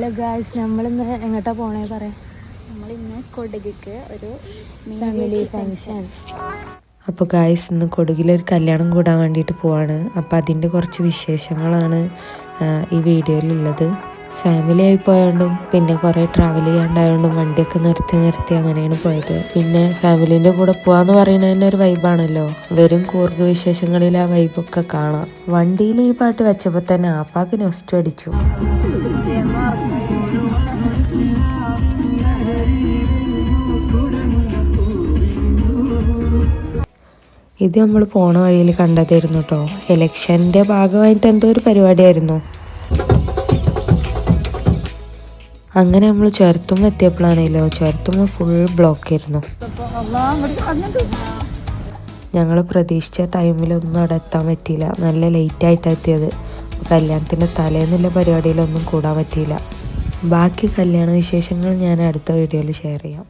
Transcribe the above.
Hello guys, നമ്മളിന്ന് എങ്ങോട്ടാ പോണേ പറയാം. നമ്മളിന്ന് കൊടകിക്ക് ഒരു ഫാമിലി ഫങ്ഷൻ. അപ്പോൾ ഗായ്സ് ഇന്ന് കൊടകിലൊരു കല്യാണം കൂടാൻ വേണ്ടിയിട്ട് പോവാണ്. അപ്പോൾ അതിൻ്റെ കുറച്ച് വിശേഷങ്ങളാണ് ഈ വീഡിയോയിലുള്ളത്. ഫാമിലി ആയി പോയതുകൊണ്ടും പിന്നെ കുറേ ട്രാവൽ ചെയ്യാണ്ടായതുകൊണ്ടും വണ്ടിയൊക്കെ നിർത്തി അങ്ങനെയാണ് പോയത്. പിന്നെ ഫാമിലീൻ്റെ കൂടെ പോകാമെന്ന് പറയുന്നത് തന്നെ ഒരു വൈബാണല്ലോ. വരും കൂർഗ് വിശേഷങ്ങളിൽ ആ വൈബൊക്കെ കാണാം. വണ്ടിയിൽ ഈ പാട്ട് വെച്ചപ്പോൾ തന്നെ ആപ്പാക്ക് നൊസ്റ്റു അടിച്ചു. ഇത് നമ്മൾ പോണ വഴിയിൽ കണ്ടതായിരുന്നു കേട്ടോ. ഇലക്ഷൻ്റെ ഭാഗമായിട്ട് എന്തോ ഒരു പരിപാടിയായിരുന്നു. അങ്ങനെ നമ്മൾ ചുരത്തുമ്മ എത്തിയപ്പോഴാണല്ലോ ചുരത്തുമ്മ ഫുൾ ബ്ലോക്ക് ആയിരുന്നു. ഞങ്ങൾ പ്രതീക്ഷിച്ച ടൈമിലൊന്നും അവിടെ എത്താൻ പറ്റിയില്ല. നല്ല ലേറ്റായിട്ടാണ് എത്തിയത്. കല്യാണത്തിൻ്റെ തലേന്നുള്ള പരിപാടിയിലൊന്നും കൂടാൻ പറ്റിയില്ല. ബാക്കി കല്യാണ വിശേഷങ്ങൾ ഞാൻ അടുത്ത വീഡിയോയിൽ ഷെയർ ചെയ്യാം.